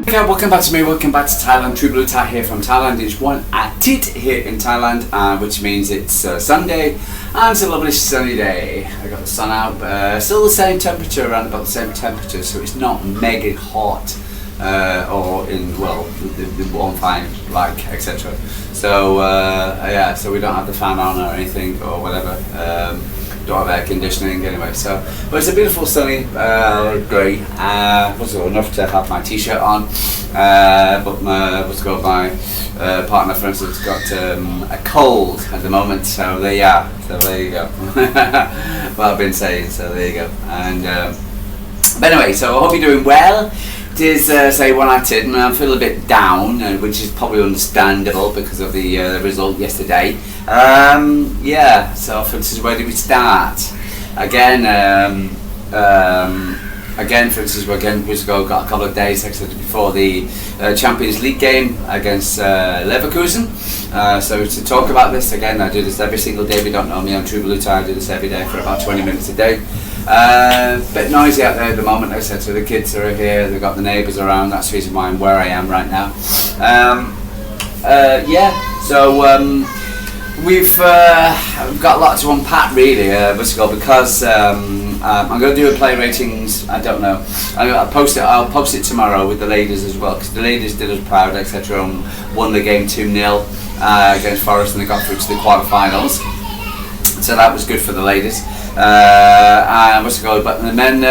Okay, welcome back to me, welcome back to Thailand. True Blue Thai here from Thailand. It's 1 atit here in Thailand, which means it's Sunday and it's a lovely sunny day. I got the sun out, but still the same temperature, around about the same temperature, so it's not mega hot or in, well, the warm fine, like, etc. So, yeah, so we don't have the fan on or anything or whatever. Don't have air conditioning anyway, so but it's a beautiful sunny grey. Wasn't enough to have my t-shirt on, but my partner, for instance, got a cold at the moment, so there you are. So there you go. What I've been saying, so there you go. And but anyway, so I hope you're doing well. It is say 1 atit, and I feel a bit down, which is probably understandable because of the result yesterday. Yeah, so for instance, where do we start? Again, for instance, we've got a couple of days before the Champions League game against Leverkusen. So to talk about this, again, I do this every single day. If you don't know me, I'm True Blue Thai. I do this every day for about 20 minutes a day. Bit noisy out there at the moment, like I said, so the kids are here, they've got the neighbours around, that's the reason why I'm where I am right now. Yeah, so we've got a lot to unpack really, because I'm going to do a play ratings, I don't know, I'll post it tomorrow with the ladies as well, because the ladies did us proud, etc, and won the game 2-0 against Forest, and they got through to the quarterfinals, so that was good for the ladies. But the men,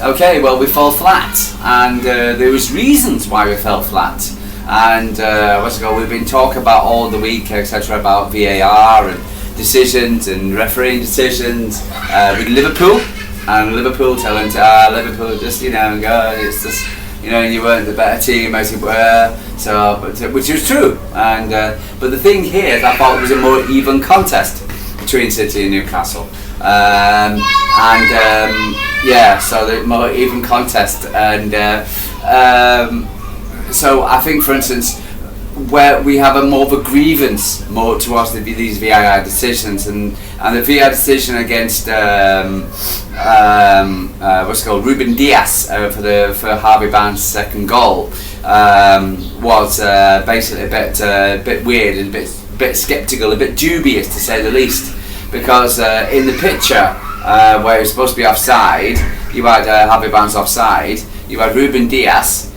okay, well, we fell flat, and there was reasons why we fell flat, and we've been talking about all the week, etc, about VAR and decisions and refereeing decisions with Liverpool, and Liverpool telling Liverpool just, go, it's just, you weren't the better team as you were, so, which was true, and but the thing here is I thought it was a more even contest between City and Newcastle. Yeah, so the more even contest, and so I think, for instance, where we have a more of a grievance more towards these VAR decisions, and the VAR decision against Ruben Diaz for Harvey Barnes' second goal was basically a bit weird and a bit sceptical, a bit dubious to say the least. Because in the picture where it was supposed to be offside, you had Harvey Barnes offside. You had Ruben Diaz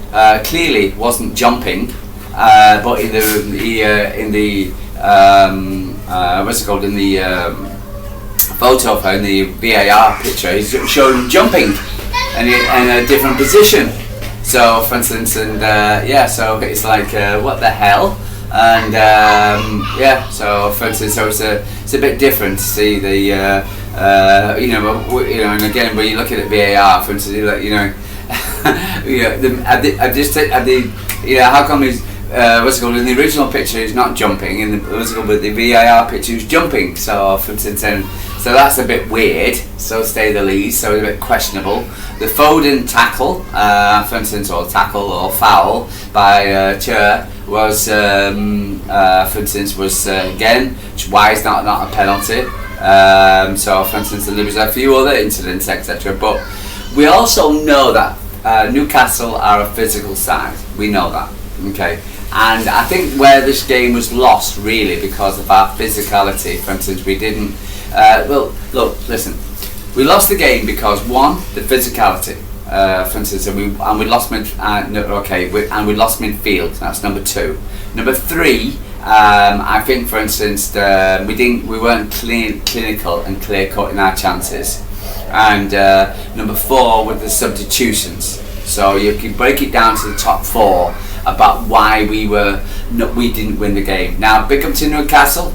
clearly wasn't jumping, but in the photo in the VAR picture, he's showing him jumping in a different position. So, for instance, so it's like what the hell. And yeah, so for instance, it's a bit different to see the and again when you look at VAR, for instance, how come he's in the original picture he's not jumping, in the VAR picture he's jumping, so for instance, so that's a bit weird, so to say the least, so it's a bit questionable. The Foden tackle, for instance, or tackle or foul by Chur was, for instance, again, why is not a penalty? So, for instance, there was a few other incidents, etc. But we also know that Newcastle are a physical side. We know that, okay? And I think where this game was lost, really, because of our physicality. For instance, we didn't. Well, look, listen. We lost the game because one, the physicality. For instance, and we lost we lost midfield. That's number 2. Number 3, I think, for instance, we weren't clinical and clear cut in our chances. And number 4 with the substitutions. So you can break it down to the top 4 about why we didn't win the game. Now, big up to Newcastle.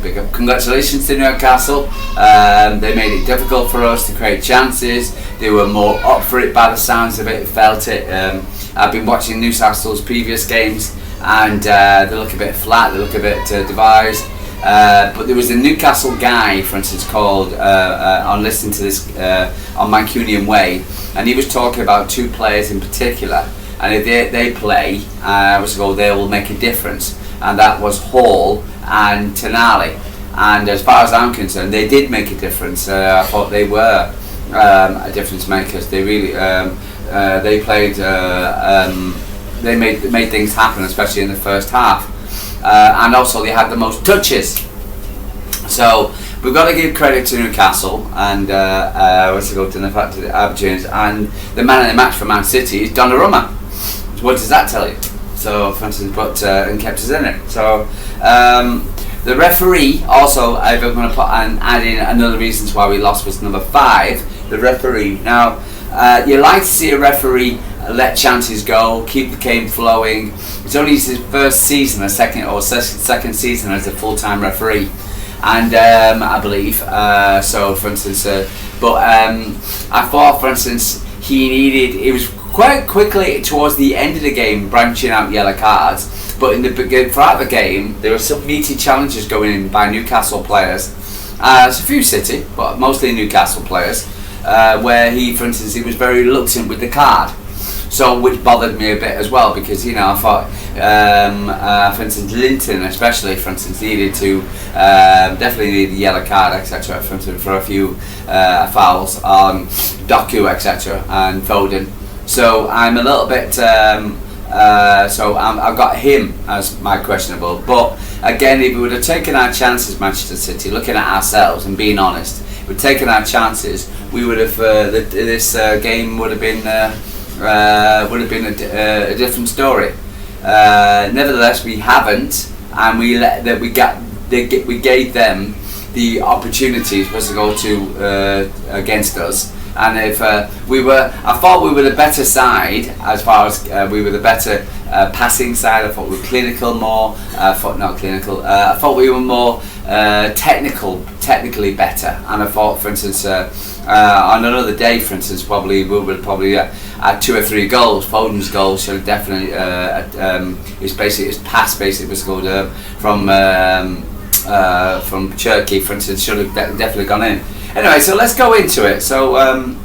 Big up. Congratulations to Newcastle. They made it difficult for us to create chances. They were more up for it by the sounds of it. Felt it. I've been watching Newcastle's previous games, and they look a bit flat. They look a bit devised. But there was a Newcastle guy, for instance, called on listening to this on Mancunian Way, and he was talking about 2 players in particular, and if they play, they will make a difference, and that was Hall and Tonali. And as far as I'm concerned, they did make a difference. I thought they were a difference makers. They really they played they made things happen, especially in the first half, and also they had the most touches. So we've got to give credit to Newcastle and what's it called, to the fact of the opportunities, and the man of the match for Man City is Donnarumma. So what does that tell you? So, for instance, and kept us in it. So the referee also, I'm going to put and add in another reasons why we lost was number 5. The referee. Now, you like to see a referee let chances go, keep the game flowing. It's only his first season, second season as a full-time referee. And I believe so. For instance, I thought, for instance, it was quite quickly towards the end of the game branching out yellow cards. But in the throughout the game, there were some meaty challenges going in by Newcastle players. There's a few City, but mostly Newcastle players, where for instance, he was very reluctant with the card. So, which bothered me a bit as well, because I thought, for instance, Linton especially, for instance, needed to definitely need the yellow card, etc. For a few fouls on Doku, etc. and Foden. So I'm a little bit. I've got him as my questionable. But again, if we would have taken our chances, Manchester City, looking at ourselves and being honest, if we'd taken our chances, we would have. This game would have been. A different story. Nevertheless, we haven't, and we gave them the opportunities to go to against us. And if I thought we were the better side as far as we were the better passing side. I thought we were clinical more. I thought we were more technically better. And I thought, for instance, on another day, for instance, we would probably had 2 or 3 goals. Foden's goal should have definitely his pass basically was scored from Turkey, for instance, should have definitely gone in. Anyway, so let's go into it. So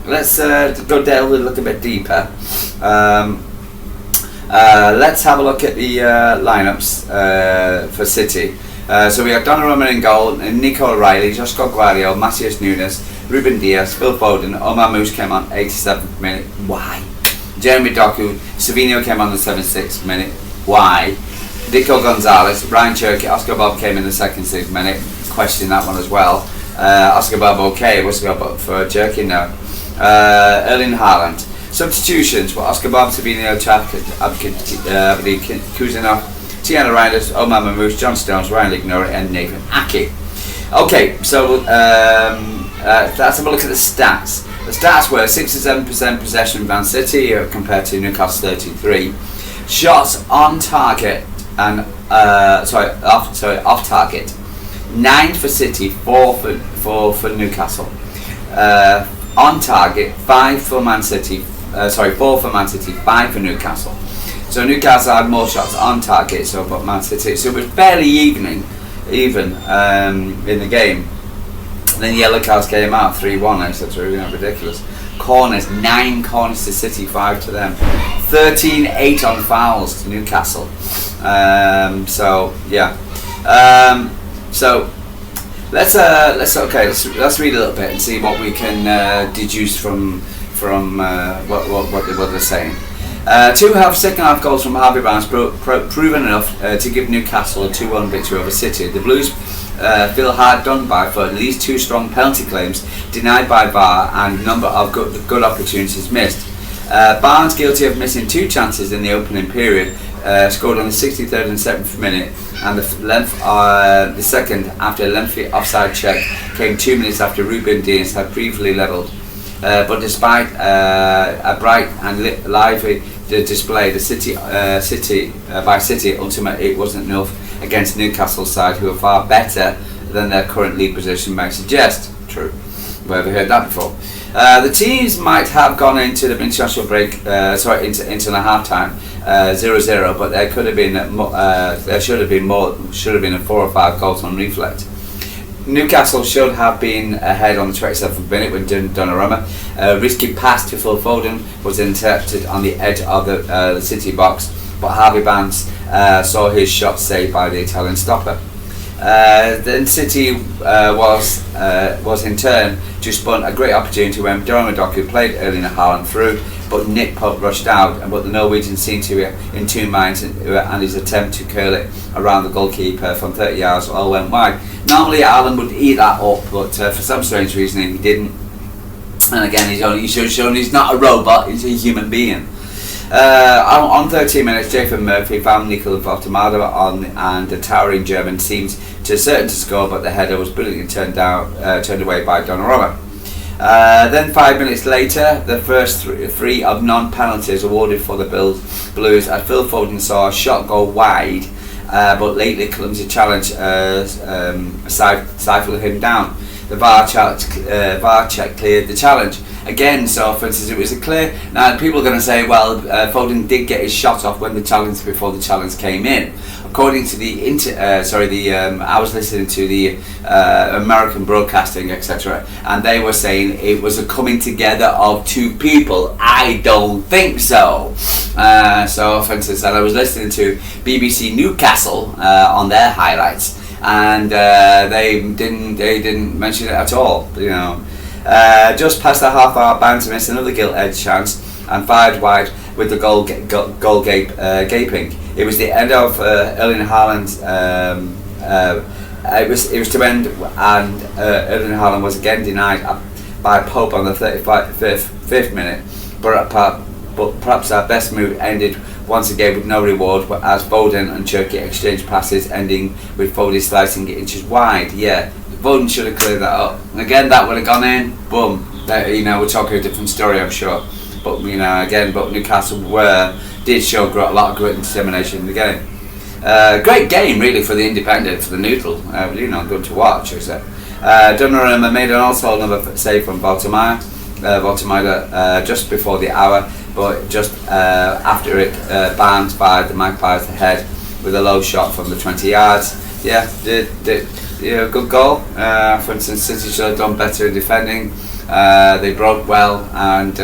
let's go delve a little bit deeper. Let's have a look at the lineups for City. So we have Donnarumma in goal, Nico O'Reilly, Joshua Guardiola, Matheus Nunes, Ruben Dias, Phil Foden, Omar Mouche came on 87th minute. Why? Jeremy Doku, Savinho came on the 76th minute. Why? Nico Gonzalez, Ryan Cherky, Oscar Bob came in the 2nd minute. Question that one as well. Oscar Bob okay, what's got for Cherky now? Erling Haaland. Substitutions were Oscar Bob, Savinho, Abdi Kuzanov, Tiana Reinders, Omar Mamouche, John Stones, Ryan Lignori and Nathan Aki. Okay, so let's have a look at the stats. The stats were 67% possession Man City compared to Newcastle 33. Shots on target and off target. 9 for City, 4 for Newcastle. On target, 5 for Man City. 4 for Man City, 5 for Newcastle. So Newcastle had more shots on target, but Man City. So it was fairly even in the game. And then yellow cards came out, 3-1, etc. Ridiculous. Corners, 9 corners to City, 5 to them. 13-8 on fouls to Newcastle. So let's read a little bit and see what we can deduce from what they're saying. 2 second half goals from Harvey Barnes proven enough to give Newcastle a 2-1 victory over City. The Blues feel hard done by for at least 2 strong penalty claims denied by VAR and a number of good opportunities missed. Barnes, guilty of missing 2 chances in the opening period, scored on the 63rd and 7th minute, and the second after a lengthy offside check came 2 minutes after Ruben Dias had briefly levelled. But despite a bright and lively display, the City ultimately it wasn't enough against Newcastle's side, who are far better than their current league position may suggest. True. We've ever heard that before. The teams might have gone into the international break, into the half-time 0-0, but there could have been there should have been a 4 or 5 goals on reflect. Newcastle should have been ahead on the 27th minute when Donnarumma. Risky pass to Phil Foden was intercepted on the edge of the City box, but Harvey Barnes saw his shot saved by the Italian stopper. Then City was in turn just spun a great opportunity when Doku played Erling Haaland through, but Nick Pope rushed out, but the Norwegian seemed to be in two minds, and his attempt to curl it around the goalkeeper from 30 yards all went wide. Normally Haaland would eat that up, but for some strange reason he didn't. And again, he's shown he's not a robot; he's a human being. On 13 minutes, Jason Murphy found Nicolo Voltemada on, and the towering German seemed certain to score, but the header was brilliantly turned away by Donnarumma. Then 5 minutes later, the first three of non-penalties awarded for the Blues, as Phil Foden saw a shot go wide, but lately clumsy challenge stifled him down. The VAR check cleared the challenge. Again, so for instance, it was a clear. Now people are going to say, well, Foden did get his shot off when before the challenge came in. According to I was listening to the American broadcasting, etc., and they were saying it was a coming together of two people. I don't think so. So, for instance, I was listening to BBC Newcastle on their highlights, and they didn't mention it at all. You know. Just past the half-hour bound to miss another gilt-edged chance and fired wide with the goal gaping. It was the end of Erling Haaland's. It was to end, and Erling Haaland was again denied by Pope on the 35th minute. But perhaps our best move ended once again with no reward, as Foden and Cherki exchanged passes, ending with Foden slicing it inches wide. Yeah. Foden should have cleared that up. Again, that would have gone in. Boom. We're talking a different story, I'm sure. But but Newcastle did show a lot of grit and determination in the game. Great game, really, for the independent, for the neutral. Good to watch. Donnarumma made another save from Voltemada just before the hour, but just after it banned by the Magpies ahead with a low shot from the 20 yards. Yeah, good goal. For instance, City should have done better in defending. They broke well, and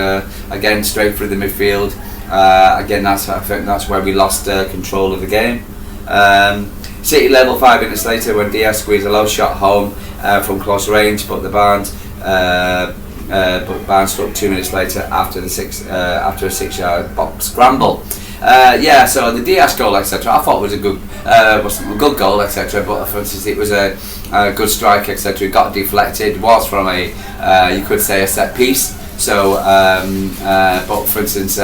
again straight through the midfield. I think that's where we lost control of the game. City level 5 minutes later when Diaz squeezed a low shot home from close range, but Barnes struck 2 minutes later after a 6-yard box scramble. So the Diaz goal, etc., I thought was a good goal, etc., but for instance it was a good strike, etc. It got deflected, was from you could say a set piece, so but for instance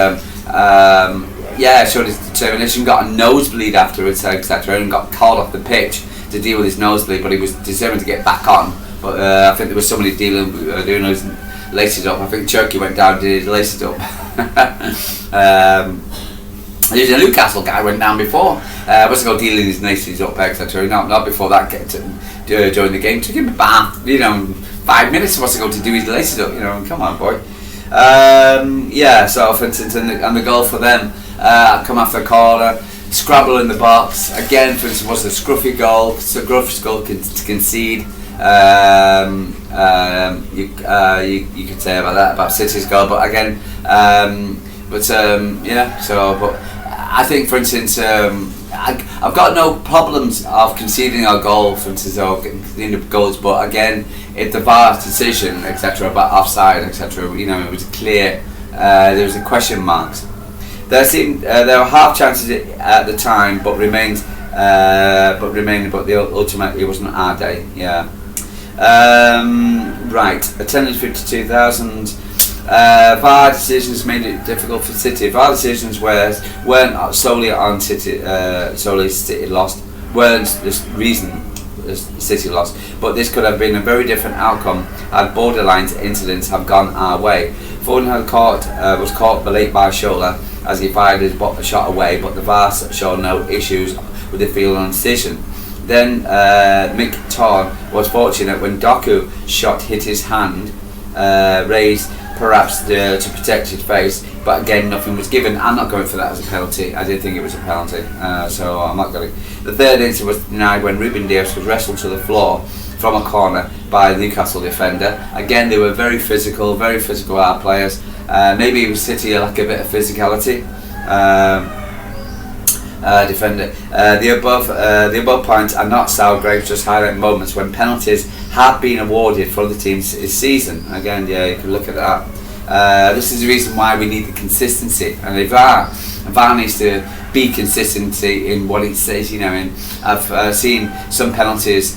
it showed his determination, got a nosebleed afterwards, etc., and got called off the pitch to deal with his nosebleed, but he was determined to get back on. But I think there was somebody doing his laces up. I think Cherki went down and did his laces up. There's a Newcastle guy went down before. Wasn't going dealing his laces up, etc. Not before that. During the game, took him a bath. 5 minutes. What's going to do his laces up? Come on, boy. So for instance, and the goal for them come off the corner, scrabble in the box again. For instance, was a scruffy goal. So Gruff's goal to concede. You could say about City's goal, but again, but I think, for instance, I've got no problems of conceding a goal, for instance, or conceding goals, but again, if the VAR decision, etc., about offside, etc., it was clear. There was a question marks. There were half chances at the time, but ultimately it wasn't our day. Yeah. Attendance 52,000. VAR decisions made it difficult for City. VAR decisions weren't solely on City. Solely City lost. Weren't the reason City lost. But this could have been a very different outcome had borderline incidents have gone our way. Foden was caught late by shoulder as he fired his shot away, but the VAR showed no issues with the field on decision. Then Mick Torn was fortunate when Doku shot hit his hand, raised perhaps to protect his face, but again nothing was given. I'm not going for that as a penalty. I did think it was a penalty, so I'm not going. The third incident was denied when Ruben Dias was wrestled to the floor from a corner by the Newcastle defender. Again, they were very physical our players. Maybe it was City lack a bit of physicality. defender. The above points are not sour grapes, just highlight moments when penalties have been awarded for other teams this season. Again, yeah, you can look at that. This is the reason why we need the consistency, and the VAR needs to be consistency in what it says. And I've seen some penalties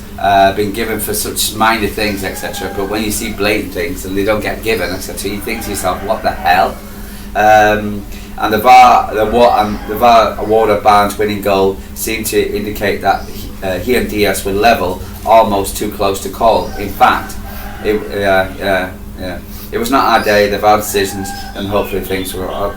been given for such minor things, etc. But when you see blatant things and they don't get given, etc., you think to yourself, what the hell? And the VAR award of Barnes' winning goal seemed to indicate that he and Diaz were level, almost too close to call. In fact, it was not our day. The VAR decisions, and hopefully things were up.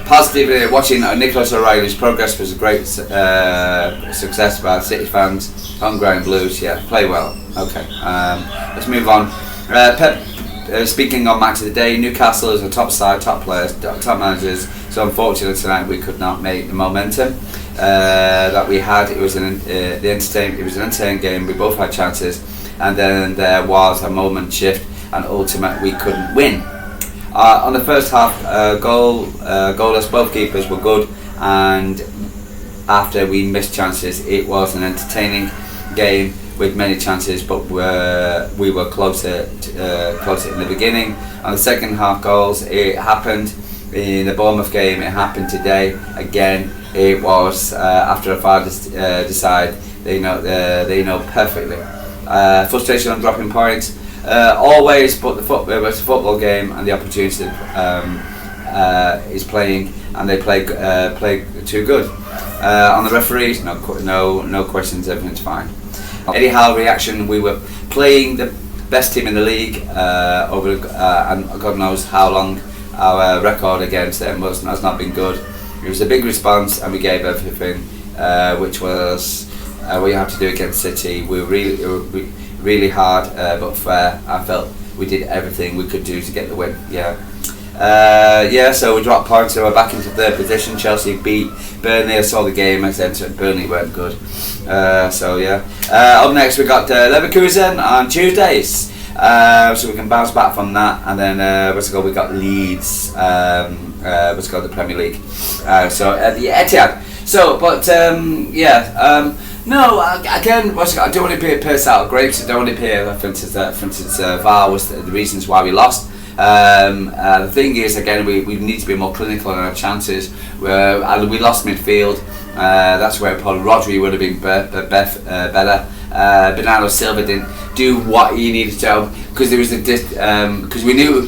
Positively, watching Nicholas O'Reilly's progress was a great success for our City fans. Homegrown Blues, yeah, play well. Okay, let's move on. Pep, speaking on match of the day, Newcastle is a top side, top players, top managers. So unfortunately tonight we could not make the momentum that we had. It was an entertaining game. We both had chances, and then there was a moment shift, and ultimately we couldn't win. On the first half, goalless, both keepers were good, and after we missed chances, it was an entertaining game with many chances, but we were closer in the beginning. On the second half goals, it happened in the Bournemouth game, it happened today again. It was after a VAR decide, they know perfectly. Frustration on dropping points. Always, but it's a football game, and the opportunity is playing, and they play too good. On the referees, no questions, everything's fine. Eddie Howe reaction: we were playing the best team in the league and God knows how long. Our record against them has not been good. It was a big response, and we gave everything, which was what you have to do against City. We were really hard, but fair. I felt we did everything we could do to get the win. So we dropped points, so we're back into third position. Chelsea beat Burnley. I saw the game, I said Burnley weren't good. Up next we got Leverkusen on Tuesdays. So we can bounce back from that, and then we got Leeds. The Premier League. So at the Etihad. So, but no, again, I don't want to be a piss out of grapes. I don't want to be, for instance, VAR was the reasons why we lost. The thing is, again, we need to be more clinical in our chances. We lost midfield. That's where probably Rodri would have been better. Bernardo Silva didn't do what he needed to, because there was because we knew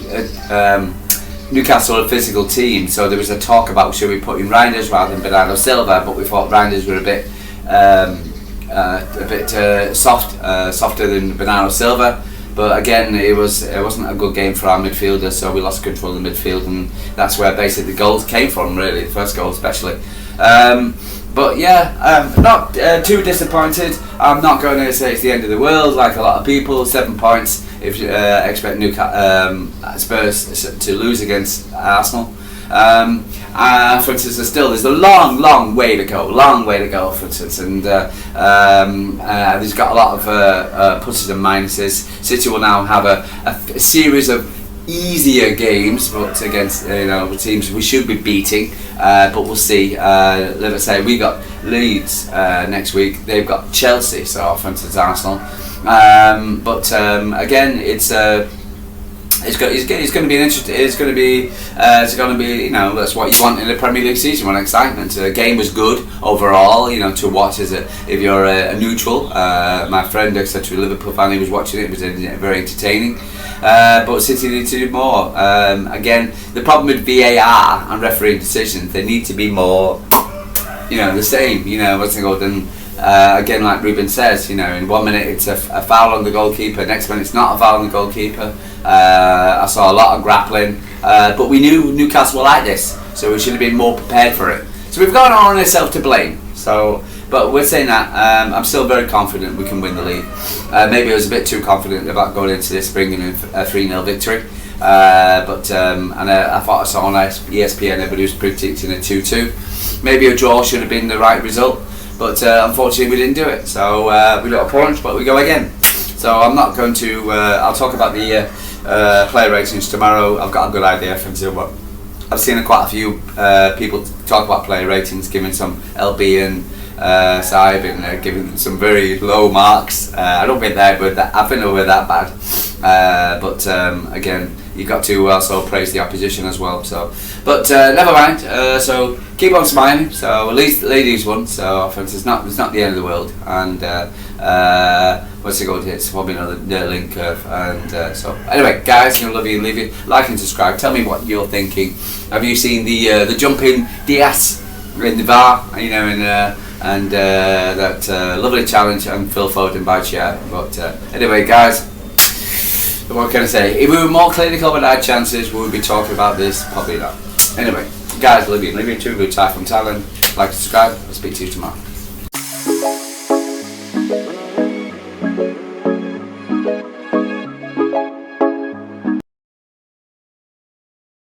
Newcastle were a physical team, so there was a talk about should we put in Reinders rather than Bernardo Silva, but we thought Reinders were a bit softer than Bernardo Silva. But again, it wasn't a good game for our midfielders, so we lost control of the midfield, and that's where basically the goals came from, really, the first goal especially. Not too disappointed. I'm not going to say it's the end of the world like a lot of people. 7 points if you expect Spurs to lose against Arsenal. For instance, there's a long way to go, for instance, and there's got a lot of pluses and minuses. City will now have a series of easier games, but against teams we should be beating, but we'll see. Let's say we got Leeds next week, they've got Chelsea, so for instance Arsenal, again it's going to be interesting. It's going to be that's what you want in a Premier League season. You want excitement. The game was good overall. To watch if you're a neutral. My friend, etc., Liverpool fan, he was watching it. It was very entertaining. But City need to do more. Again, the problem with VAR and refereeing decisions, they need to be more, the same. What's it called? And again, like Ruben says, in 1 minute it's a foul on the goalkeeper. Next minute it's not a foul on the goalkeeper. I saw a lot of grappling, but we knew Newcastle were like this, so we should have been more prepared for it. So we've got on ourselves to blame. But we're saying that I'm still very confident we can win the league. Maybe I was a bit too confident about going into this, bringing in a 3-0 victory. I thought I saw on ESPN everybody was predicting a 2-2. Maybe a draw should have been the right result, but unfortunately we didn't do it. So we got a point, but we go again. So I'm not going to. I'll talk about the player ratings tomorrow. I've got a good idea from Zuma. I've seen quite a few people talk about player ratings, giving some LB and Saib and giving some very low marks. I don't think they're good. I think they were that bad. But again, you've got to also praise the opposition as well. So, but never mind. So keep on smiling. So at least the ladies won. So it's not the end of the world. And what's it called? It's probably another learning curve. And so anyway, guys, love you and leave you. Like and subscribe. Tell me what you're thinking. Have you seen the jumping Diaz in the VAR? And that lovely challenge and Phil Foden by chair. But anyway, guys. What can I say? If we were more clinical with our chances, we would be talking about this. Probably not. Anyway, guys, leave you to a good time from Thailand. Like, subscribe. I'll speak to you tomorrow.